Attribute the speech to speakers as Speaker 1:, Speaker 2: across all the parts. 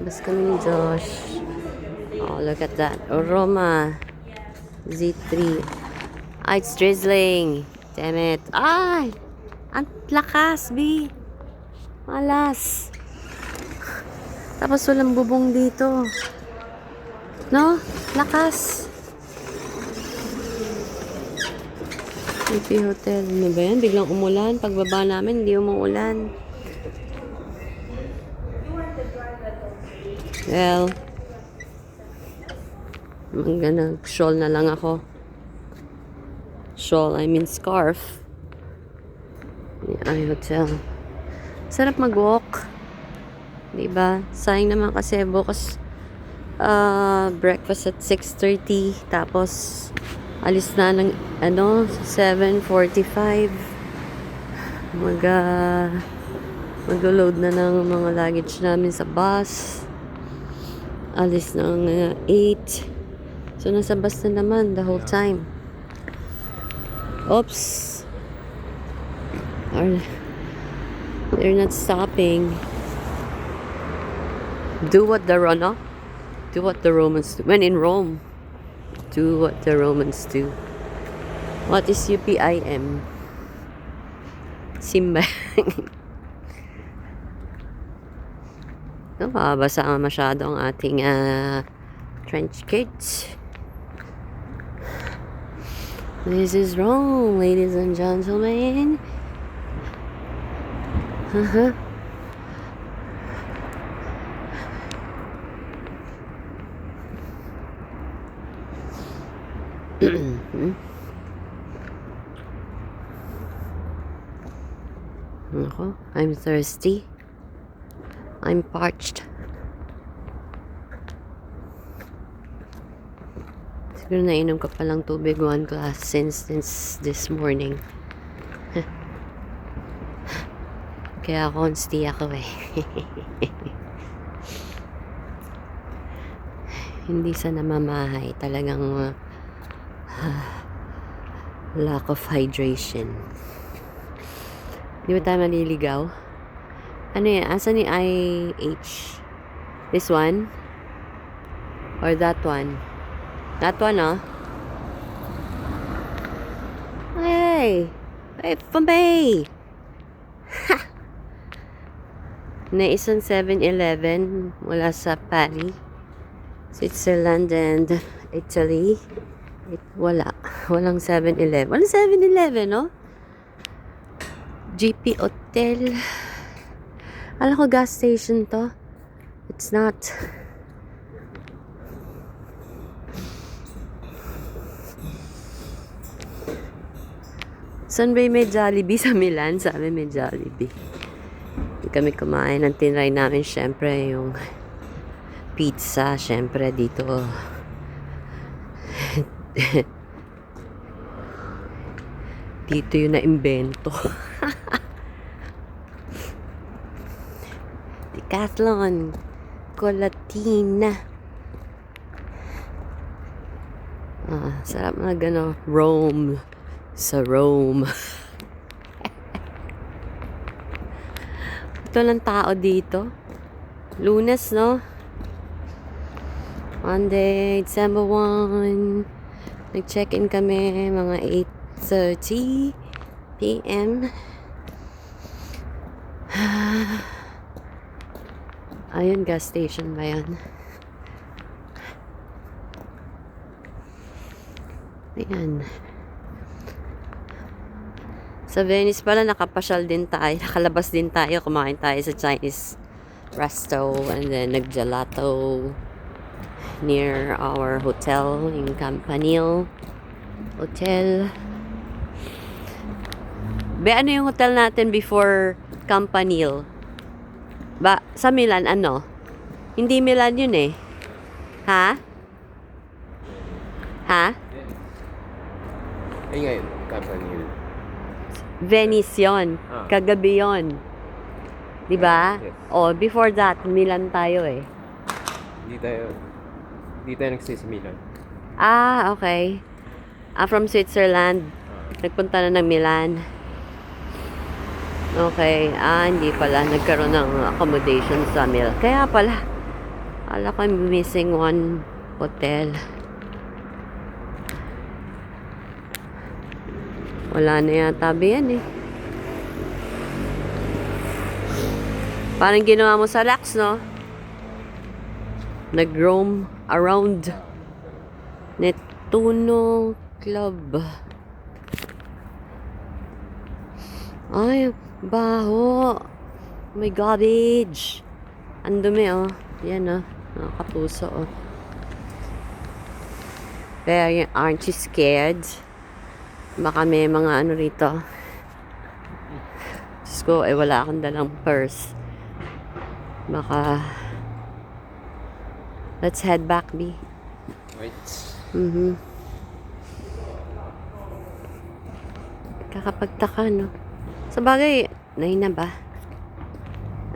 Speaker 1: Labas kami ni Josh. Oh, look at that. Roma Z3. Ah, it's drizzling. Damn it. Ay! Ang lakas, B. Malas. Tapos walang bubong dito. No? Lakas. PP Hotel. Ano ba yan? Biglang umulan. Pagbaba namin, hindi umuulan. Well, nag-shawl na lang ako. Shawl, I mean scarf. Ay, hotel. Sarap mag-walk. Diba? Sayang naman kasi bukas breakfast at 6:30. Tapos, alis na ng 7:45. Mag-load na ng mga luggage namin sa bus. Alis ng 8. So, nasa bus na naman the whole time. Oops. They're not stopping. Do what the Romans do. When in Rome, do what the Romans do. What is UPIM? Simbang. Basa nga masyado ang ating trench coats. This is Rome, ladies and gentlemen. I'm thirsty. I'm parched. Siguro nainom ka palang tubig 1 glass since this morning. Kaya consti ako eh. Hindi sa namamahay. Talagang lack of hydration. Di ba tayo maliligaw? Ano yan? Asan ni IH? This one? Or that one? That one, oh? Hey! Hey, Pambay! Ha! Na isang 7-Eleven mula sa Paris, Switzerland, and Italy. Walang 7-Eleven. Walang 7-Eleven, no? GP Hotel. Alam ko gas station to. It's not. Saan ba may Jollibee? Sa Milan, sabi may Jollibee. Hindi kami kumain. Ang tinry namin, syempre, yung pizza. Syempre, dito. Dito yung na-imbento. Decathlon. Colatina. Sarap na Rome. Sa Rome. Ito lang tao dito. Lunes, no? Monday, December 1. Nag-check-in kami mga 8:30 p.m. Ayun, gas station ba yan? Ayan. Sa Venice pala, nakapasyal din tayo. Nakalabas din tayo. Kumain tayo sa Chinese resto. And then, nag-gelato near our hotel in Campanile Hotel. Ano yung hotel natin before Campanile? Sa Milan, ano? Hindi Milan yun eh. Ha? Ha?
Speaker 2: Ay ngayon, Campanile.
Speaker 1: Venice yun. Kagabi yun. Diba?
Speaker 2: Yes.
Speaker 1: Oh, before that, Milan tayo eh.
Speaker 2: Hindi tayo nagstay sa Milan.
Speaker 1: Ah, okay. From Switzerland. Nagpunta na ng Milan. Okay. Hindi pala. Nagkaroon ng accommodation sa Milan. Kaya pala, Akala ko I'm missing one hotel. Wala na yata yan eh. Parang ginawa mo sa Lax, no? Nag-roam around Netuno Club. Ay, baho. May garbage. Ang dumi, oh. Yan, oh. Nakakapuso, oh. Pero aren't you scared? Baka may mga ano rito. Diyos ko, wala akong dalang purse. Baka... Let's head back, B.
Speaker 2: Wait.
Speaker 1: Kakapagtaka, no? Sa bagay, 9 na ba?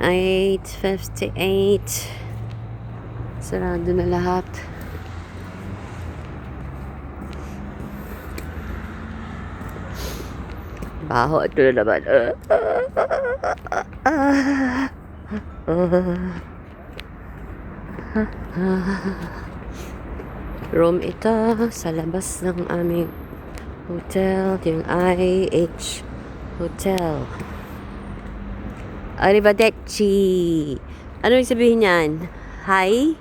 Speaker 1: 8:58. Sarado na lahat. Baho. Ito na naman. Room ito sa labas ng aming hotel, yung IH Hotel. Arrivederci. Ano yung sabihin niyan? Hi?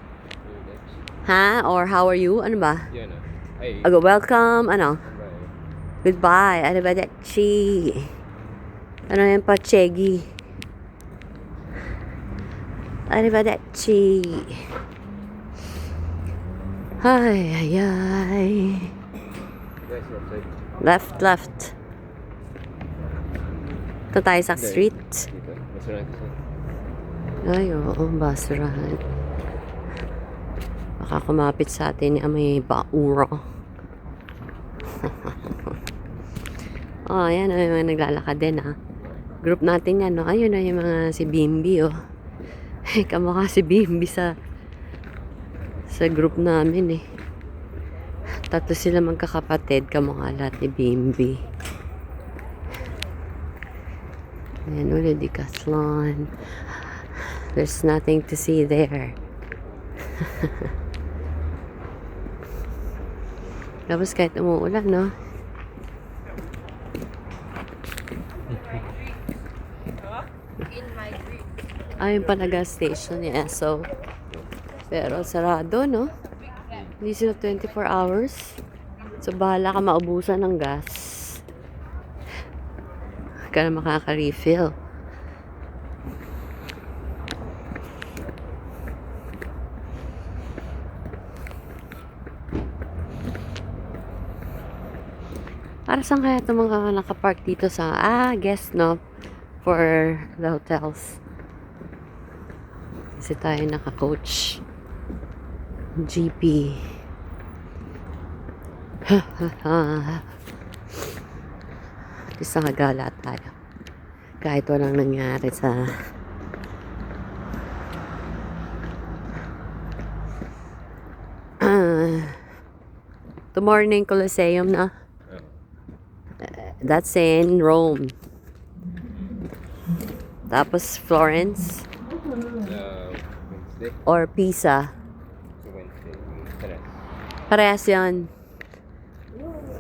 Speaker 1: Ha? Or how are you? Ano ba?
Speaker 2: Yan ah. Ay.
Speaker 1: Welcome. Ano? Goodbye. Arrivederci. Ano yan pa? Chegi. Arrivederci. Ay, ay, ay.
Speaker 2: Yes,
Speaker 1: Left, left. Ito tayo sa street.
Speaker 2: Dito. Restaurant kasi.
Speaker 1: Ay, oo, basurahan. Baka kumapit sa atin yung may bauro. Oh, ayan, may mga naglalakad din, ha. Group natin yan, no. Ayun na yung mga si Bimbi, oh. Kamukha si Bimbi sa group namin, eh. Tatlo sila magkakapatid, kamukha lahat ni Bimbi. Ayan, ulit Decathlon. There's nothing to see there. Tapos kahit umuulan, no? Ayun pa na gas station ni Esso. Pero sarado, no? Hindi sila 24 hours. So, bahala ka maubusan ng gas. Ka na makaka-refill. Para saan kaya itong mga nakapark dito sa, guest, no? For the hotels. Kasi tayo naka-coach. GP. At least nakagala tayo. Kahit walang nangyari sa tomorrow na yung Colosseum na. That's in Rome. Tapos Florence
Speaker 2: Wednesday.
Speaker 1: or Pisa.
Speaker 2: So Wednesday. Tara.
Speaker 1: Parehas yan.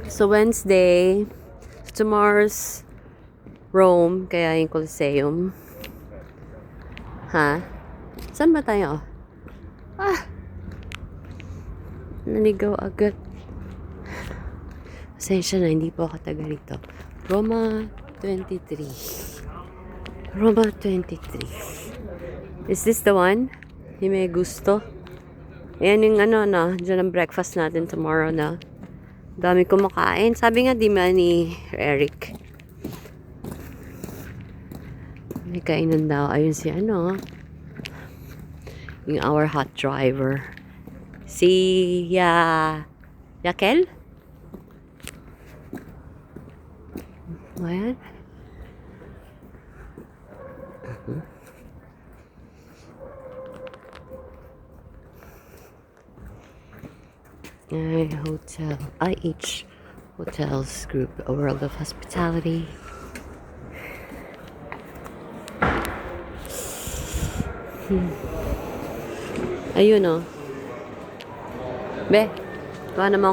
Speaker 1: So Wednesday, tomorrow's Rome, kaya yung Colosseum. Ha? Saan ba tayo? Naligaw agad. Pasensya na, hindi po ako taga rito. Roma 23. Roma 23. Is this the one? Yung may gusto? Ayan yung ano na, dyan ang breakfast natin tomorrow na. Dami kumakain. Sabi nga di man ni Eric. May kainan daw. Ayun si ano. Yung our hot driver. Si Yakel? Ayan. Hotel. IH Hotels Group. A World of Hospitality. Ayun, oh. Be, kuha naman